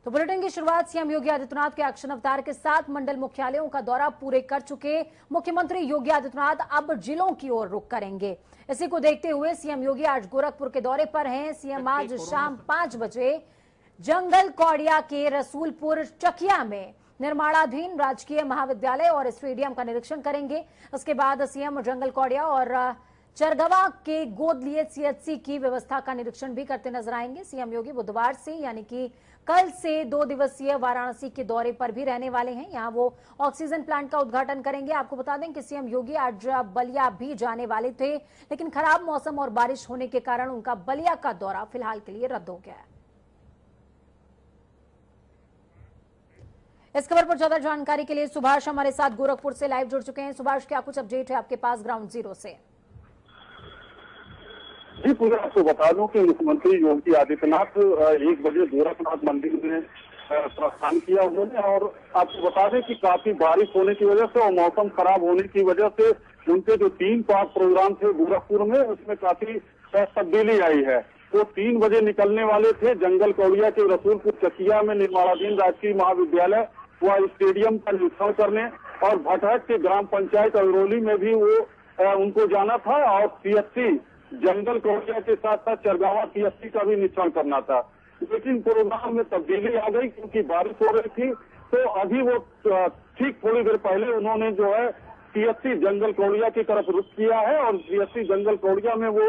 तो बुलेटिन की शुरुआत सीएम योगी आदित्यनाथ के एक्शन अवतार के साथ मंडल मुख्यालयों का दौरा पूरे कर चुके मुख्यमंत्री योगी आदित्यनाथ अब जिलों की ओर रुख करेंगे। इसी को देखते हुए सीएम योगी आज गोरखपुर के दौरे पर हैं। सीएम आज शाम 5 बजे जंगल कौड़िया के रसूलपुर चकिया में निर्माणाधीन राजकीय महाविद्यालय और स्टेडियम का निरीक्षण करेंगे। उसके बाद सीएम जंगल कौड़िया और चरगवा के गोद लिए सीएचसी की व्यवस्था का निरीक्षण भी करते नजर आएंगे। सीएम योगी बुधवार से यानी कि कल से 2 दिवसीय वाराणसी के दौरे पर भी रहने वाले हैं। यहां वो ऑक्सीजन प्लांट का उद्घाटन करेंगे। आपको बता दें कि सीएम योगी आज बलिया भी जाने वाले थे, लेकिन खराब मौसम और बारिश होने के कारण उनका बलिया का दौरा फिलहाल के लिए रद्द हो गया है। इस खबर पर ज्यादा जानकारी के लिए सुभाष हमारे साथ गोरखपुर से लाइव जुड़ चुके हैं। सुभाष, क्या कुछ अपडेट है आपके पास ग्राउंड जीरो से? जी पूरा आपको बता दूं कि मुख्यमंत्री योगी आदित्यनाथ 1 बजे गोरखनाथ मंदिर में प्रस्थान किया उन्होंने, और आपको बता दें कि काफी बारिश होने की वजह से और मौसम खराब होने की वजह से उनके जो 3 पार्क प्रोग्राम थे गोरखपुर में, उसमें काफी तब्दीली आई है। वो 3 बजे निकलने वाले थे जंगल कौड़िया के रसूलपुर चकिया में निर्माणाधीन राजकीय महाविद्यालय व स्टेडियम का निरीक्षण करने, और भटहट के ग्राम पंचायत अवरोली में भी वो उनको जाना था, और सीएचसी जंगल कौड़िया के साथ साथ चरगावा सीएचसी का भी निरीक्षण करना था। लेकिन प्रोग्राम में तब्दीली आ गई क्योंकि बारिश हो रही थी। तो अभी वो ठीक थोड़ी देर पहले उन्होंने जो है सीएचसी जंगल कौड़िया की तरफ रुख किया है, और सीएचसी जंगल कौड़िया में वो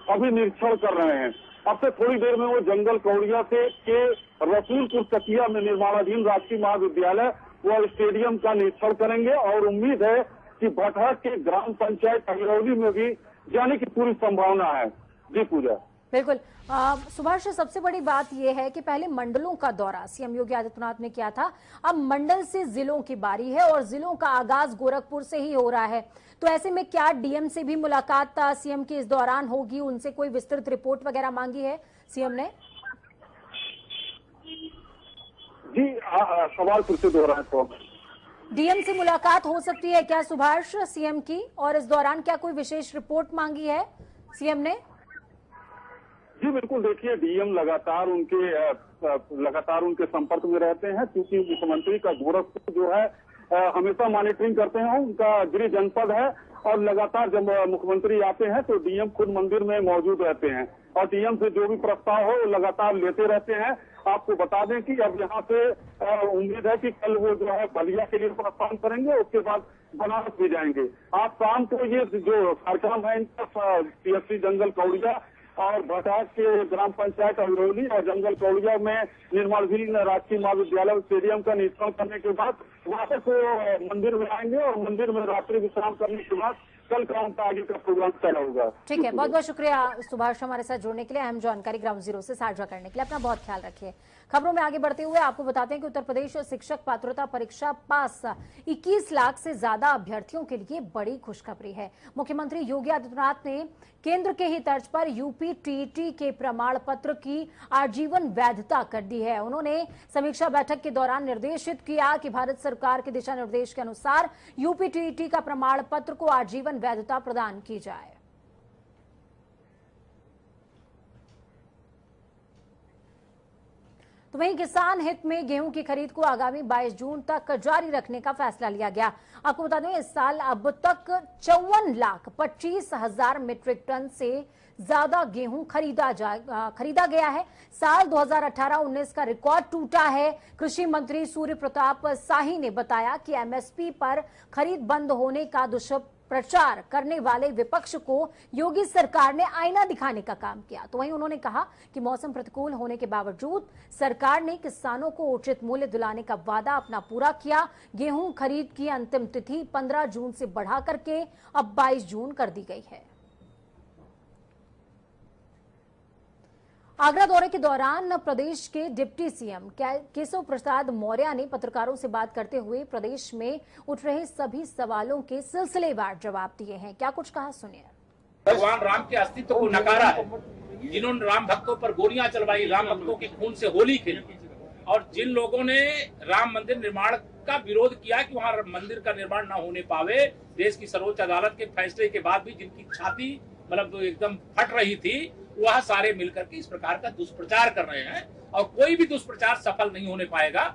अभी निरीक्षण कर रहे हैं। अब से थोड़ी देर में वो जंगल कौड़िया से के रसूलपुर चकिया में निर्माणाधीन राजकीय महाविद्यालय व स्टेडियम का निरीक्षण करेंगे, और उम्मीद है कि भटहट के ग्राम पंचायत अहिरौली में भी जाने की पूरी संभावना है। जी पूजा। बिल्कुल सुभाष, सबसे बड़ी बात यह है कि पहले मंडलों का दौरा सीएम योगी आदित्यनाथ ने किया था, अब मंडल से जिलों की बारी है और जिलों का आगाज गोरखपुर से ही हो रहा है। तो ऐसे में क्या डीएम से भी मुलाकात सीएम की इस दौरान होगी? उनसे कोई विस्तृत रिपोर्ट वगैरह मांगी है सीएम ने? जी सवाल फिर से दोहराएं तो। डीएम से मुलाकात हो सकती है क्या सुभाष सीएम की, और इस दौरान क्या कोई विशेष रिपोर्ट मांगी है सीएम ने? जी बिल्कुल, देखिए डीएम लगातार उनके संपर्क में रहते हैं, क्योंकि मुख्यमंत्री का गोरखपुर जो है हमेशा मॉनिटरिंग करते हैं। उनका गृह जनपद है, और लगातार जब मुख्यमंत्री आते हैं तो डीएम खुद मंदिर में मौजूद रहते हैं, और डीएम से जो भी प्रस्ताव हो लगातार लेते रहते हैं। आपको बता दें कि अब यहाँ से उम्मीद है कि कल वो जो है बलिया के लिए प्रस्थान करेंगे, उसके बाद बनारस भी जाएंगे। आज शाम को ये जो कार्यक्रम है इनका सीएचसी जंगल कौड़िया और भटहट के ग्राम पंचायत अवरोली और जंगल कौड़िया में निर्माणाधीन राजकीय महाविद्यालय स्टेडियम का निरीक्षण करने के बाद वापस मंदिर में आएंगे, और मंदिर में रात्रि विश्राम करने के बाद कल का उनका आगे का प्रोग्राम चला होगा। ठीक है, बहुत बहुत शुक्रिया सुभाष हमारे साथ जुड़ने के लिए, अहम जानकारी ग्राउंड जीरो से साझा करने के लिए। अपना बहुत ख्याल रखिए। खबरों में आगे बढ़ते हुए आपको बताते हैं कि उत्तर प्रदेश शिक्षक पात्रता परीक्षा पास 21 लाख से ज्यादा अभ्यर्थियों के लिए बड़ी खुशखबरी है। मुख्यमंत्री योगी आदित्यनाथ ने केंद्र के ही तर्ज पर यूपी टीईटी के प्रमाण पत्र की आजीवन वैधता कर दी है। उन्होंने समीक्षा बैठक के दौरान निर्देशित किया कि भारत सरकार के दिशा निर्देश के अनुसार यूपी टीईटी का प्रमाण पत्र को आजीवन वैधता प्रदान की जाए। तो वहीं किसान हित में गेहूं की खरीद को आगामी 22 जून तक जारी रखने का फैसला लिया गया। आपको बता दें इस साल अब तक 54,25,000 मीट्रिक टन से ज्यादा गेहूं खरीदा गया है। साल 2018-19 का रिकॉर्ड टूटा है। कृषि मंत्री सूर्य प्रताप शाही ने बताया कि एमएसपी पर खरीद बंद होने का दुष्प्रचार करने वाले विपक्ष को योगी सरकार ने आईना दिखाने का काम किया। तो वहीं उन्होंने कहा कि मौसम प्रतिकूल होने के बावजूद सरकार ने किसानों को उचित मूल्य दिलाने का वादा अपना पूरा किया। गेहूं खरीद की अंतिम तिथि 15 जून से बढ़ा करके अब 22 जून कर दी गई है। आगरा दौरे के दौरान प्रदेश के डिप्टी सीएम केशव प्रसाद मौर्य ने पत्रकारों से बात करते हुए प्रदेश में उठ रहे सभी सवालों के सिलसिलेवार जवाब दिए हैं। क्या कुछ कहा सुनिए। भगवान राम के अस्तित्व को नकारा है, जिन्होंने राम भक्तों पर गोलियां चलवाई, राम भक्तों के खून से होली खेली, और जिन लोगों ने राम मंदिर निर्माण का विरोध किया कि वहां मंदिर का निर्माण न होने पावे, देश की सर्वोच्च अदालत के फैसले के बाद भी जिनकी छाती मतलब एकदम फट रही थी, वह सारे मिलकर के इस प्रकार का दुष्प्रचार कर रहे हैं। और कोई भी दुष्प्रचार सफल नहीं होने पाएगा।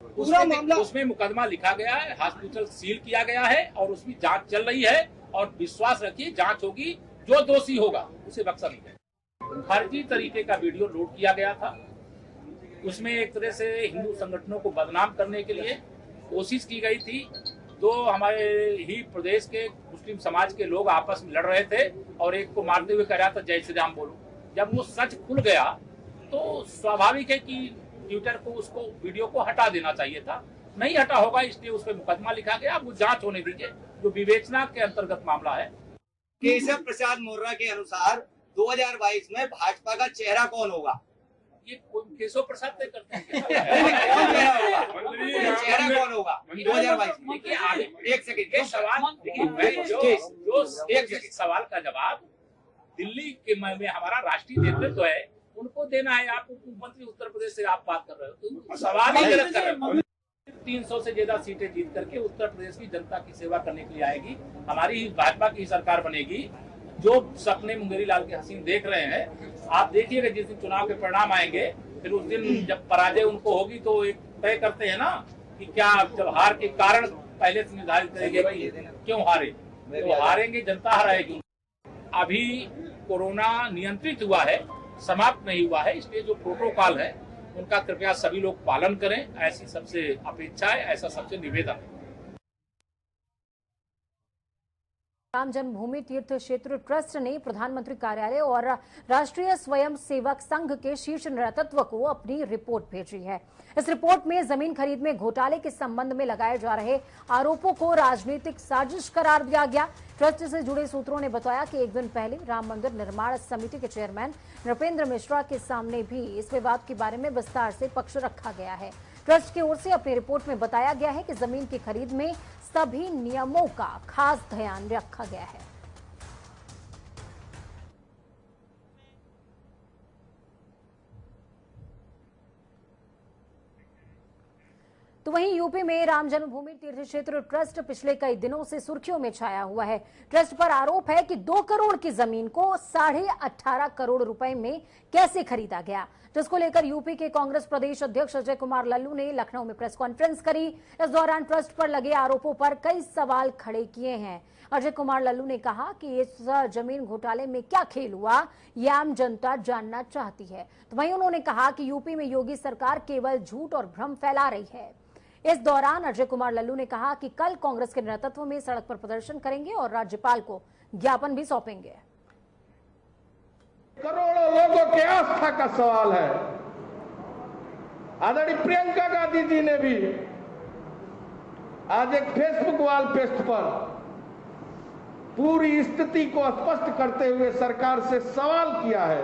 उसमें मुकदमा लिखा गया है, हॉस्पिटल सील किया गया है और उसकी जांच चल रही है और विश्वास रखिए जांच होगी, जो दोषी होगा उसे बख्शा नहीं जाएगा। फर्जी तरीके का वीडियो लोड किया गया था, उसमें एक तरह से हिंदू संगठनों को बदनाम करने के लिए कोशिश की गई थी। दो हमारे ही प्रदेश के मुस्लिम समाज के लोग आपस में लड़ रहे थे और एक को मारते हुए कह रहा था जय श्री राम बोलो। जब वो सच खुल गया तो स्वाभाविक है कि ट्विटर को उसको वीडियो को हटा देना चाहिए था, नहीं हटा होगा, इसलिए उस पर मुकदमा लिखा गया। अब वो जांच होने दीजिए, जो विवेचना के अंतर्गत मामला है। केशव प्रसाद मौर्य के अनुसार 2022 में भाजपा का चेहरा कौन होगा? ये केशव प्रसाद तय करते हैं चेहरा कौन होगा 2022 में? देखिए आगे एक सेकंड सवाल का जवाब दिल्ली के में हमारा राष्ट्रीय नेतृत्व है, उनको देना है। आप मुख्यमंत्री उत्तर प्रदेश से आप बात कर रहे हो तो सवाल ही गलत कर रहे हो। 300 से ज्यादा सीटें जीत करके उत्तर प्रदेश की जनता की सेवा करने के लिए आएगी, हमारी भाजपा की सरकार बनेगी। जो सपने मुंगेरी लाल के हसीन देख रहे हैं, आप देखिएगा जिस दिन चुनाव के परिणाम आएंगे, फिर उस दिन जब पराजय उनको होगी तो एक तय करते हैं ना कि क्या, जब हार के कारण पहले से निर्धारित करेंगे भाई क्यों हारे, तो हारेंगे, जनता हराएगी। अभी कोरोना नियंत्रित हुआ है, समाप्त नहीं हुआ है, इसलिए जो प्रोटोकॉल है उनका कृपया सभी लोग पालन करें, ऐसी सबसे अपेक्षा है, ऐसा सबसे निवेदन है। राम जन्मभूमि तीर्थ क्षेत्र ट्रस्ट ने प्रधानमंत्री कार्यालय और राष्ट्रीय स्वयं सेवक संघ के शीर्ष नेतृत्व को अपनी रिपोर्ट भेजी है। इस रिपोर्ट में जमीन खरीद में घोटाले के संबंध में लगाए जा रहे आरोपों को राजनीतिक साजिश करार दिया गया। ट्रस्ट से जुड़े सूत्रों ने बताया कि एक दिन पहले राम मंदिर निर्माण समिति के चेयरमैन नृपेंद्र मिश्रा के सामने भी इस विवाद के बारे में विस्तार से पक्ष रखा गया है। ट्रस्ट की ओर से अपनी रिपोर्ट में बताया गया है कि जमीन की खरीद में सभी नियमों का खास ध्यान रखा गया है। तो वहीं यूपी में राम जन्मभूमि तीर्थ क्षेत्र ट्रस्ट पिछले कई दिनों से सुर्खियों में छाया हुआ है। ट्रस्ट पर आरोप है कि 2 करोड़ की जमीन को 18.5 करोड़ रुपए में कैसे खरीदा गया। जिसको लेकर यूपी के कांग्रेस प्रदेश अध्यक्ष अजय कुमार लल्लू ने लखनऊ में प्रेस कॉन्फ्रेंस करी। इस दौरान ट्रस्ट पर लगे आरोपों पर कई सवाल खड़े किए हैं। अजय कुमार लल्लू ने कहा कि इस जमीन घोटाले में क्या खेल हुआ, ये आम जनता जानना चाहती है। तो वहीं उन्होंने कहा कि यूपी में योगी सरकार केवल झूठ और भ्रम फैला रही है। इस दौरान अजय कुमार लल्लू ने कहा कि कल कांग्रेस के नेतृत्व में सड़क पर प्रदर्शन करेंगे और राज्यपाल को ज्ञापन भी सौंपेंगे। करोड़ों लोगों के आस्था का सवाल है। आदरणीय प्रियंका गांधी जी ने भी आज एक फेसबुक वॉल पोस्ट पर पूरी स्थिति को स्पष्ट करते हुए सरकार से सवाल किया है,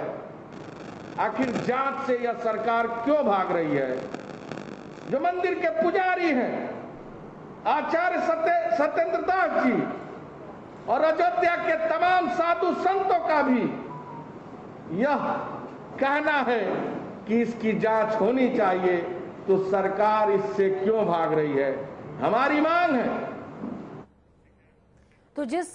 आखिर जांच से यह सरकार क्यों भाग रही है। जो मंदिर के पुजारी हैं आचार्य सत्येंद्र दास जी और अयोध्या के तमाम साधु संतों का भी यह कहना है कि इसकी जांच होनी चाहिए, तो सरकार इससे क्यों भाग रही है। हमारी मांग है। तो जिस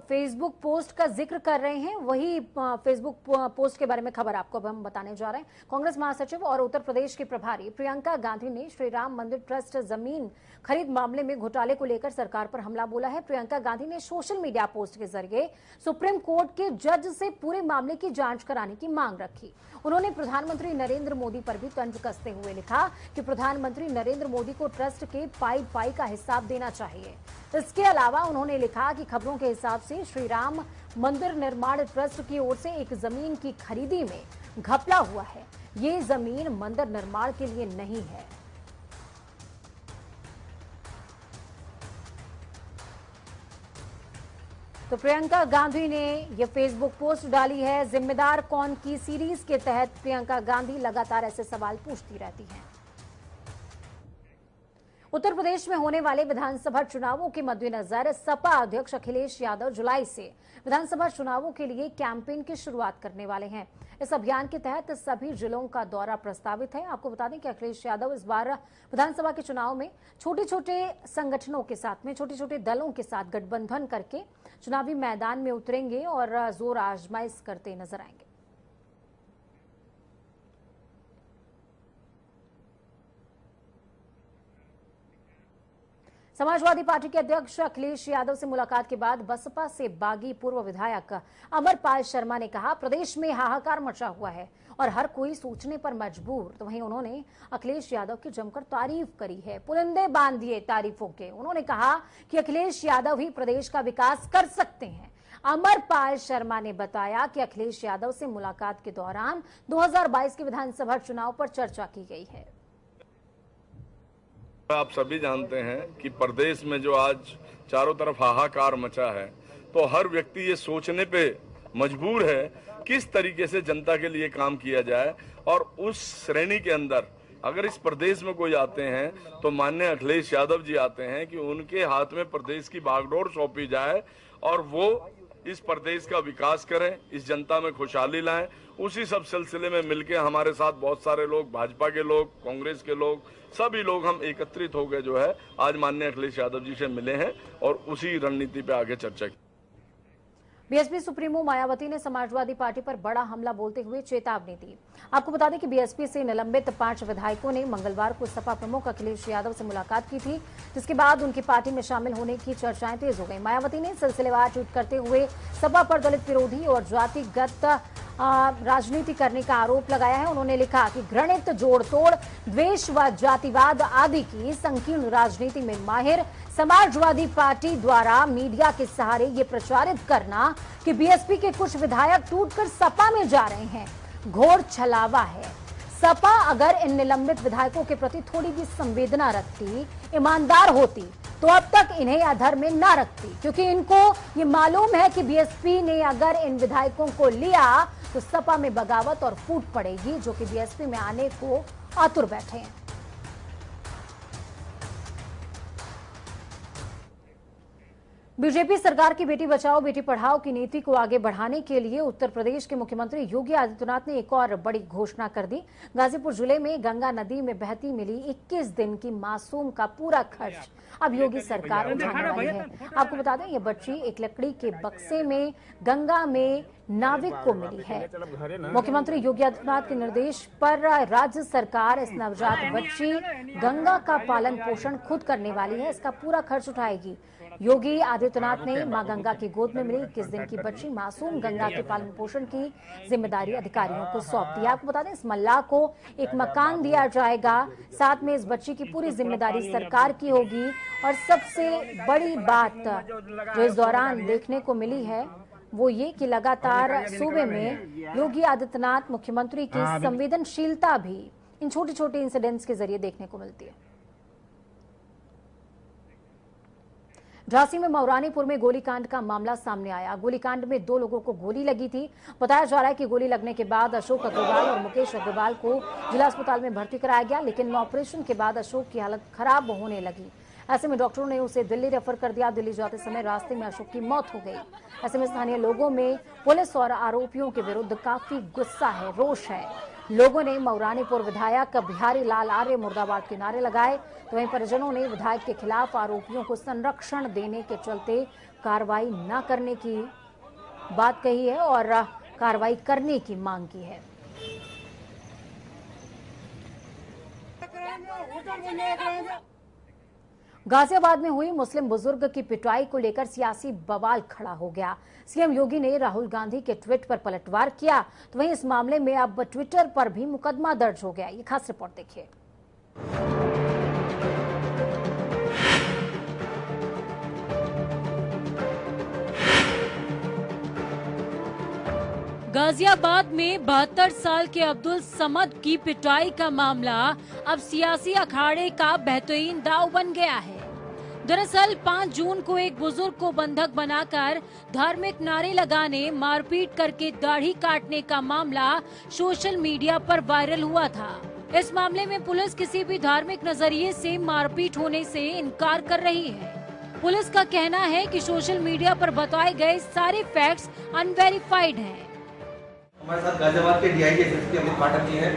फेसबुक पोस्ट का जिक्र कर रहे हैं वही फेसबुक पोस्ट के बारे में खबर आपको अब हम बताने जा रहे हैं। कांग्रेस महासचिव और उत्तर प्रदेश की प्रभारी प्रियंका गांधी ने श्री राम मंदिर ट्रस्ट जमीन खरीद मामले में घोटाले को लेकर सरकार पर हमला बोला है। प्रियंका गांधी ने सोशल मीडिया पोस्ट के जरिए सुप्रीम कोर्ट के जज से पूरे मामले की जांच कराने की मांग रखी। उन्होंने प्रधानमंत्री नरेंद्र मोदी पर भी तंज कसते हुए लिखा कि प्रधानमंत्री नरेंद्र मोदी को ट्रस्ट के पाई का हिसाब देना चाहिए। इसके अलावा उन्होंने लिखा कि खबरों के हिसाब से श्री राम मंदिर निर्माण ट्रस्ट की ओर से एक जमीन की खरीदी में घपला हुआ है। ये जमीन मंदिर निर्माण के लिए नहीं है। तो प्रियंका गांधी ने यह फेसबुक पोस्ट डाली है। जिम्मेदार कौन की सीरीज के तहत प्रियंका गांधी लगातार ऐसे सवाल पूछती रहती हैं। उत्तर प्रदेश में होने वाले विधानसभा चुनावों के मद्देनजर सपा अध्यक्ष अखिलेश यादव जुलाई से विधानसभा चुनावों के लिए कैंपेन की शुरुआत करने वाले हैं। इस अभियान के तहत सभी जिलों का दौरा प्रस्तावित है। आपको बता दें कि अखिलेश यादव इस बार विधानसभा के चुनाव में छोटे छोटे संगठनों के साथ में छोटे छोटे दलों के साथ गठबंधन करके चुनावी मैदान में उतरेंगे और जोर आजमाइश करते नजर आएंगे। समाजवादी पार्टी के अध्यक्ष अखिलेश यादव से मुलाकात के बाद बसपा से बागी पूर्व विधायक अमरपाल शर्मा ने कहा, प्रदेश में हाहाकार मचा हुआ है और हर कोई सोचने पर मजबूर। तो वहीं उन्होंने अखिलेश यादव की जमकर तारीफ करी है, पुलिंदे बांध दिए तारीफों के। उन्होंने कहा कि अखिलेश यादव ही प्रदेश का विकास कर सकते हैं। अमरपाल शर्मा ने बताया कि अखिलेश यादव से मुलाकात के दौरान 2022 के विधानसभा चुनाव पर चर्चा की गई है। आप सभी जानते हैं कि प्रदेश में जो आज चारों तरफ हाहाकार मचा है, तो हर व्यक्ति ये सोचने पे मजबूर है किस तरीके से जनता के लिए काम किया जाए। और उस श्रेणी के अंदर अगर इस प्रदेश में कोई आते हैं तो माननीय अखिलेश यादव जी आते हैं कि उनके हाथ में प्रदेश की बागडोर सौंपी जाए और वो इस प्रदेश का विकास करें, इस जनता में खुशहाली लाएं। उसी सब सिलसिले में मिलके हमारे साथ बहुत सारे लोग, भाजपा के लोग, कांग्रेस के लोग, सभी लोग हम एकत्रित होकर जो है आज माननीय अखिलेश यादव जी से मिले हैं और उसी रणनीति पे आगे चर्चा की। बीएसपी सुप्रीमो मायावती ने समाजवादी पार्टी पर बड़ा हमला बोलते हुए चेतावनी दी। आपको बता दें कि बीएसपी से निलंबित 5 विधायकों ने मंगलवार को सपा प्रमुख अखिलेश यादव से मुलाकात की थी, जिसके बाद उनकी पार्टी में शामिल होने की चर्चाएं तेज हो गई। मायावती ने सिलसिलेवार ट्वीट करते हुए सपा पर दलित विरोधी और जातिगत राजनीति करने का आरोप लगाया है। उन्होंने लिखा कि घृणित, जोड़-तोड़, द्वेष व जातिवाद आदि की संकीर्ण राजनीति में माहिर समाजवादी पार्टी द्वारा मीडिया के सहारे ये प्रचारित करना कि बीएसपी के कुछ विधायक टूटकर सपा में जा रहे हैं, घोर छलावा है। सपा अगर इन निलंबित विधायकों के प्रति थोड़ी भी संवेदना रखती, ईमानदार होती, तो अब तक इन्हें अधर में ना रखती, क्योंकि इनको ये मालूम है कि बीएसपी ने अगर इन विधायकों को लिया तो सपा में बगावत और फूट पड़ेगी, जो कि बीएसपी में आने को आतुर बैठे हैं। बीजेपी सरकार की बेटी बचाओ बेटी पढ़ाओ की नीति को आगे बढ़ाने के लिए उत्तर प्रदेश के मुख्यमंत्री योगी आदित्यनाथ ने एक और बड़ी घोषणा कर दी। गाजीपुर जिले में गंगा नदी में बहती मिली 21 दिन की मासूम का पूरा खर्च अब योगी सरकार उठाने वाली है। आपको बता दें, ये बच्ची एक लकड़ी के बक्से में गंगा में नाविक को मिली है। मुख्यमंत्री योगी आदित्यनाथ के निर्देश पर राज्य सरकार इस नवजात बच्ची गंगा का पालन पोषण खुद करने वाली है, इसका पूरा खर्च उठाएगी। योगी आदित्यनाथ ने मां गंगा की गोद में मिली 21 दिन की बच्ची मासूम गंगा के पालन पोषण की जिम्मेदारी अधिकारियों को सौंप दी। आपको बता दें, इस मल्लाह को एक मकान दिया जाएगा, साथ में इस बच्ची की पूरी जिम्मेदारी सरकार की होगी। और सबसे बड़ी बात जो इस दौरान देखने को मिली है वो ये कि लगातार सूबे में योगी आदित्यनाथ मुख्यमंत्री की संवेदनशीलता भी इन छोटे छोटे इंसिडेंट्स के जरिए देखने को मिलती है। झांसी में मौरानीपुर में गोलीकांड का मामला सामने आया। गोलीकांड में 2 लोगों को गोली लगी थी। बताया जा रहा है कि गोली लगने के बाद अशोक अग्रवाल और मुकेश अग्रवाल को जिला अस्पताल में भर्ती कराया गया, लेकिन ऑपरेशन के बाद अशोक की हालत खराब होने लगी। ऐसे में डॉक्टरों ने उसे दिल्ली रेफर कर दिया। दिल्ली जाते समय रास्ते में अशोक की मौत हो गई। ऐसे में स्थानीय लोगों में पुलिस और आरोपियों के विरुद्ध काफी गुस्सा है, रोष है। लोगों ने मौरानीपुर विधायक बिहारी लाल आर्य मुर्दाबाद के नारे लगाए, तो वहीं परिजनों ने विधायक के खिलाफ आरोपियों को संरक्षण देने के चलते कार्रवाई न करने की बात कही है और कार्रवाई करने की मांग की है। गाजियाबाद में हुई मुस्लिम बुजुर्ग की पिटाई को लेकर सियासी बवाल खड़ा हो गया। सीएम योगी ने राहुल गांधी के ट्वीट पर पलटवार किया, तो वहीं इस मामले में अब ट्विटर पर भी मुकदमा दर्ज हो गया। ये खास रिपोर्ट देखिए। गाजियाबाद में 72 साल के अब्दुल समद की पिटाई का मामला अब सियासी अखाड़े का बेहतरीन दांव बन गया है। दरअसल 5 जून को एक बुजुर्ग को बंधक बनाकर धार्मिक नारे लगाने, मारपीट करके दाढ़ी काटने का मामला सोशल मीडिया पर वायरल हुआ था। इस मामले में पुलिस किसी भी धार्मिक नजरिए से मारपीट होने से इनकार कर रही है। पुलिस का कहना है कि सोशल मीडिया पर बताए गए सारे फैक्ट्स अनवेरिफाइड हैं। हमारे साथ गाजियाबाद के डीआईजी एसएसपी अमित पाठक जी हैं।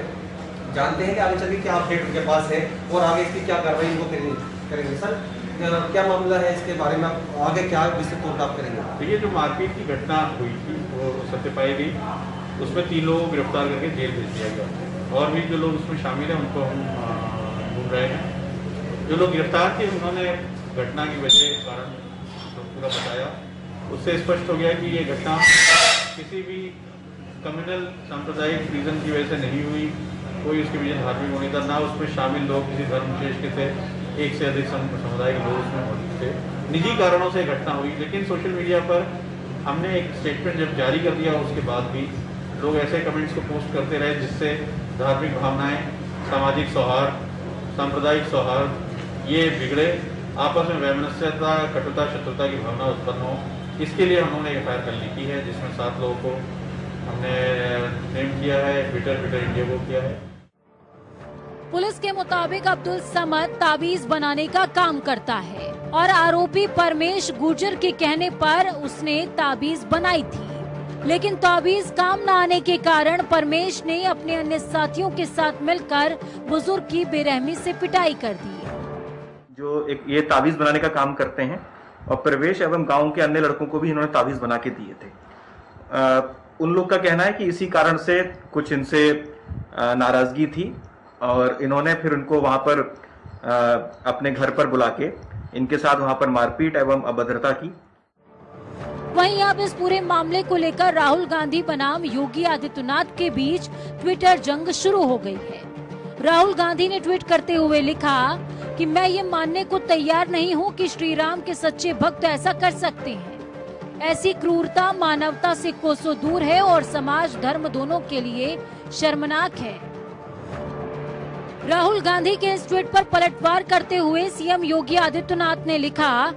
जानते हैं कि आगे चल के क्या अपडेट उनके पास है और आगे इसकी क्या कार्रवाई वो करेंगे। सर, क्या मामला है, इसके बारे में आप आगे क्या विस्तृत तौर पर आप करेंगे? देखिए, जो मारपीट की घटना हुई थी वो सत्य पाई गई, उसमें 3 लोगों को गिरफ्तार करके जेल भेज दिया गया और भी जो लोग उसमें शामिल हैं उनको हम ढूंढ रहे हैं। जो लोग गिरफ्तार थे उन्होंने घटना की वजह कारण तो पूरा बताया, उससे स्पष्ट हो गया कि ये घटना किसी भी कम्युनल सांप्रदायिक रीजन की वजह से नहीं हुई, कोई उसके पीछे धार्मिक होने था, ना उसमें शामिल लोग किसी धर्म विशेष के थे, एक से अधिक समुदाय के लोग उसमें मौजूद थे, निजी कारणों से घटना हुई। लेकिन सोशल मीडिया पर हमने एक स्टेटमेंट जब जारी कर दिया, उसके बाद भी लोग ऐसे कमेंट्स को पोस्ट करते रहे जिससे धार्मिक भावनाएं, सामाजिक सौहार्द, सांप्रदायिक सौहार्द ये बिगड़े, आपस में वैमनस्यता, कटुता, शत्रुता की भावना उत्पन्न हो। इसके लिए हमने एफआईआर कल लिखी है, जिसमें 7 लोगों को हमने नेम किया है, ट्विटर इंडिया को किया है। पुलिस के मुताबिक अब्दुल समद ताबीज बनाने का काम करता है और आरोपी परमेश गुर्जर के कहने पर उसने ताबीज बनाई थी, लेकिन ताबीज काम न आने के कारण परमेश ने अपने अन्य साथियों के साथ मिलकर बुजुर्ग की बेरहमी से पिटाई कर दी। जो एक ये ताबीज बनाने का काम करते हैं और प्रवेश एवं गांव के अन्य लड़कों को भी इन्होंने ताबीज बना के दिए थे। उन लोग का कहना है कि इसी कारण से कुछ इनसे नाराजगी थी और इन्होंने फिर उनको वहां पर अपने घर पर बुला के इनके साथ वहां पर मारपीट एवं अभद्रता की। वहीं अब इस पूरे मामले को लेकर राहुल गांधी बनाम योगी आदित्यनाथ के बीच ट्विटर जंग शुरू हो गई है। राहुल गांधी ने ट्वीट करते हुए लिखा कि मैं ये मानने को तैयार नहीं हूँ कि श्री राम के सच्चे भक्त ऐसा कर सकते हैं। ऐसी क्रूरता मानवता से कोसों दूर है और समाज धर्म दोनों के लिए शर्मनाक है। राहुल गांधी के इस ट्वीट पर पलटवार करते हुए सीएम योगी आदित्यनाथ ने लिखा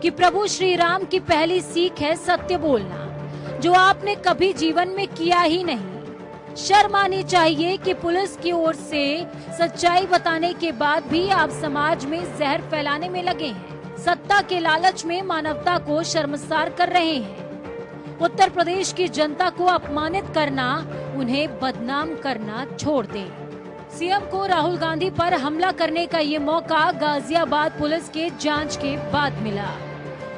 कि प्रभु श्री राम की पहली सीख है सत्य बोलना, जो आपने कभी जीवन में किया ही नहीं। शर्म आनी चाहिए कि पुलिस की ओर से सच्चाई बताने के बाद भी आप समाज में जहर फैलाने में लगे हैं। सत्ता के लालच में मानवता को शर्मसार कर रहे हैं। उत्तर प्रदेश की जनता को अपमानित करना, उन्हें बदनाम करना छोड़ दें। सीएम को राहुल गांधी पर हमला करने का ये मौका गाजियाबाद पुलिस के जांच के बाद मिला,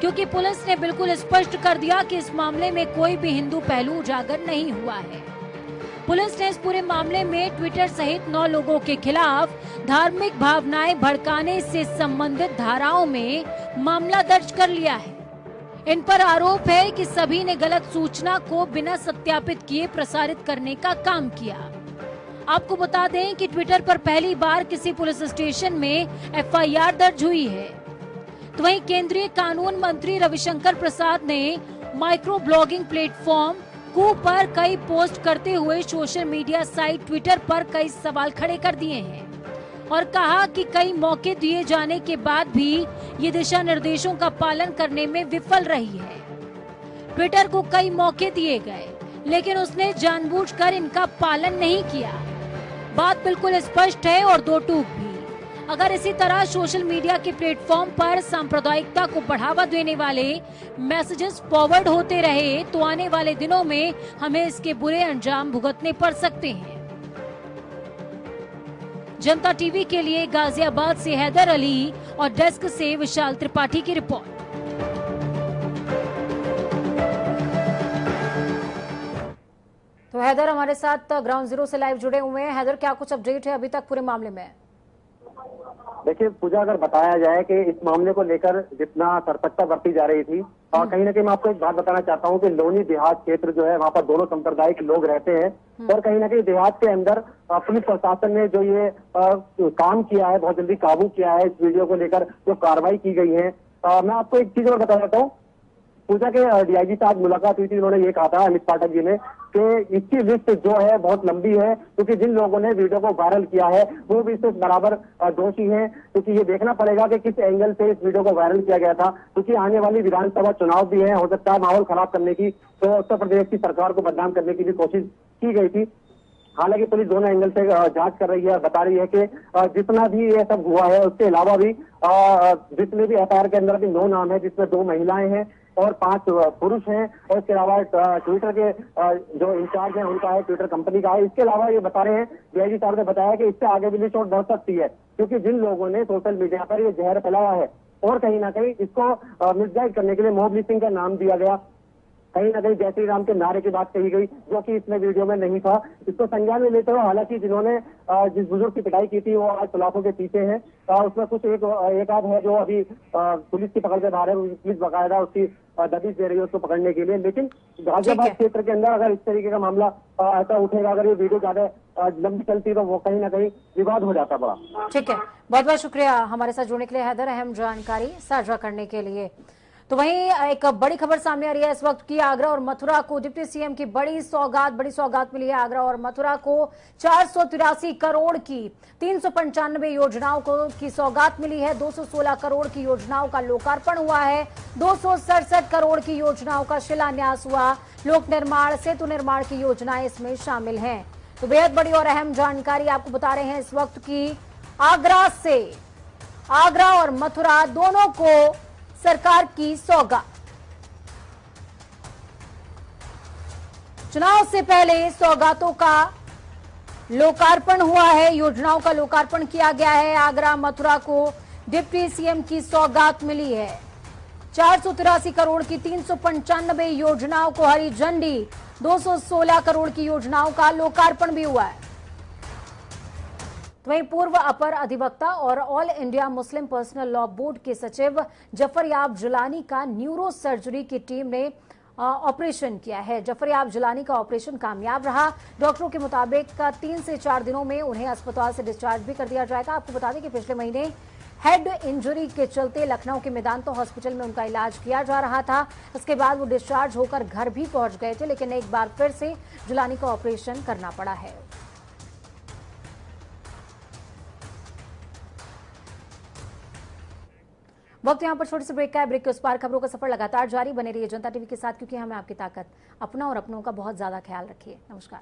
क्योंकि पुलिस ने बिल्कुल स्पष्ट कर दिया कि इस मामले में कोई भी हिंदू पहलू उजागर नहीं हुआ है। पुलिस ने इस पूरे मामले में ट्विटर सहित 9 लोगों के खिलाफ धार्मिक भावनाएं भड़काने से संबंधित धाराओं में मामला दर्ज कर लिया है। इन पर आरोप है कि सभी ने गलत सूचना को बिना सत्यापित किए प्रसारित करने का काम किया। आपको बता दें कि ट्विटर पर पहली बार किसी पुलिस स्टेशन में एफआईआर दर्ज हुई है। तो वहीं केंद्रीय कानून मंत्री रविशंकर प्रसाद ने माइक्रो ब्लॉगिंग प्लेटफॉर्म कू पर कई पोस्ट करते हुए सोशल मीडिया साइट ट्विटर पर कई सवाल खड़े कर दिए हैं और कहा कि कई मौके दिए जाने के बाद भी ये दिशा निर्देशों का पालन करने में विफल रही है। ट्विटर को कई मौके दिए गए, लेकिन उसने जानबूझकर इनका पालन नहीं किया। बात बिल्कुल स्पष्ट है और दो टूक भी। अगर इसी तरह सोशल मीडिया के प्लेटफॉर्म पर सांप्रदायिकता को बढ़ावा देने वाले मैसेजेस फॉरवर्ड होते रहे तो आने वाले दिनों में हमें इसके बुरे अंजाम भुगतने पड़ सकते हैं। जनता टीवी के लिए गाजियाबाद से हैदर अली और डेस्क से विशाल त्रिपाठी की रिपोर्ट। तो हैदर हमारे साथ ग्राउंड जीरो से लाइव जुड़े हुए हैं। हैदर, क्या कुछ अपडेट है अभी तक पूरे मामले में? देखिए पूजा, अगर बताया जाए कि इस मामले को लेकर जितना सतर्कता बरती जा रही थी, और कहीं ना कहीं मैं आपको एक बात बताना चाहता हूं कि लोनी देहात क्षेत्र जो है वहां पर दोनों संप्रदाय के लोग रहते हैं और कहीं ना कहीं देहात के अंदर पुलिस प्रशासन ने जो ये काम किया है, बहुत जल्दी काबू किया है। इस वीडियो को लेकर जो कार्रवाई की गई है, मैं आपको एक चीज और बता देता हूँ। पूजा के डीआईजी से आज मुलाकात हुई थी, उन्होंने ये कहा था, अमित पाठक जी ने, कि इसकी लिस्ट जो है बहुत लंबी है, क्योंकि जिन लोगों ने वीडियो को वायरल किया है वो भी इससे बराबर दोषी हैं, क्योंकि ये देखना पड़ेगा कि किस एंगल से इस वीडियो को वायरल किया गया था, क्योंकि आने वाली विधानसभा चुनाव भी है, हो सकता है माहौल खराब करने की, तो उत्तर प्रदेश की सरकार को बदनाम करने की भी कोशिश की गई थी। हालांकि पुलिस दोनों एंगल से जांच कर रही है, बता रही है कि जितना भी ये सब हुआ है उसके अलावा भी जितने भी एफआईआर के अंदर भी 9 नाम है, जिसमें 2 महिलाएं हैं और 5 पुरुष हैं, और इसके अलावा ट्विटर के जो इंचार्ज हैं उनका है, ट्विटर कंपनी का है। इसके अलावा ये बता रहे हैं, डीआईजी साहब ने बताया कि इससे आगे भी लिस्ट और बढ़ सकती है, क्योंकि जिन लोगों ने सोशल मीडिया पर ये जहर फैलाया है और कहीं ना कहीं इसको मिसगाइड करने के लिए मॉब लिस्टिंग का नाम दिया गया, कहीं ना कहीं जय श्री राम के नारे की बात कही गई, जो कि इसमें वीडियो में नहीं था। इसको संज्ञान में लेते हुए हालांकि जिन्होंने जिस बुजुर्ग की पिटाई की थी वो आज सलाखों के पीछे है। उसमें कुछ एक आध है जो अभी पुलिस की पकड़ के बाहर है, पुलिस बाकायदा उसकी दबिश दे रही है उसको पकड़ने के लिए। लेकिन गाजियाबाद क्षेत्र के अंदर अगर इस तरीके का मामला ऐसा उठेगा, अगर ये वीडियो ज्यादा लंबी चलती तो वो कहीं ना कहीं विवाद हो जाता बड़ा। ठीक है, बहुत बहुत शुक्रिया हमारे साथ जुड़ने के लिए हैदर, अहम जानकारी साझा करने के लिए। तो वहीं एक बड़ी खबर सामने आ रही है इस वक्त की। आगरा और मथुरा को डिप्टी सीएम की बड़ी सौगात मिली है। आगरा और मथुरा को 483 करोड़ की 395 योजनाओं की सौगात मिली है। 216 करोड़ की योजनाओं का लोकार्पण हुआ है। 267 करोड़ की योजनाओं का शिलान्यास हुआ। लोक निर्माण, सेतु निर्माण की योजनाएं इसमें शामिल हैं। तो बेहद बड़ी और अहम जानकारी आपको बता रहे हैं इस वक्त की। आगरा और मथुरा दोनों को सरकार की सौगात। चुनाव से पहले सौगातों का लोकार्पण हुआ है, योजनाओं का लोकार्पण किया गया है। आगरा मथुरा को डिप्टी सीएम की सौगात मिली है। 483 करोड़ की 395 योजनाओं को हरी झंडी, 216 करोड़ की योजनाओं का लोकार्पण भी हुआ है। वहीं पूर्व अपर अधिवक्ता और all India Muslim personal law board के सचिव जफरयाब जिलानी का न्यूरो सर्जरी की टीम ने ऑपरेशन किया है। जफरयाब जिलानी का ऑपरेशन कामयाब रहा। डॉक्टरों के मुताबिक 3 से 4 दिनों में उन्हें अस्पताल से डिस्चार्ज भी कर दिया जाएगा। आपको बता दें कि पिछले महीने हेड इंजरी के चलते लखनऊ के मेदांता हॉस्पिटल में उनका इलाज किया जा रहा था। इसके बाद वो डिस्चार्ज होकर घर भी पहुंच गए थे, लेकिन एक बार फिर से जिलानी को ऑपरेशन करना पड़ा है। वक्त यहाँ पर छोटे से ब्रेक का है। ब्रेक के उस पार खबरों का सफर लगातार जारी। बने रहिए जनता टीवी के साथ, क्योंकि हमें आपकी ताकत, अपना और अपनों का बहुत ज्यादा ख्याल रखिए। नमस्कार।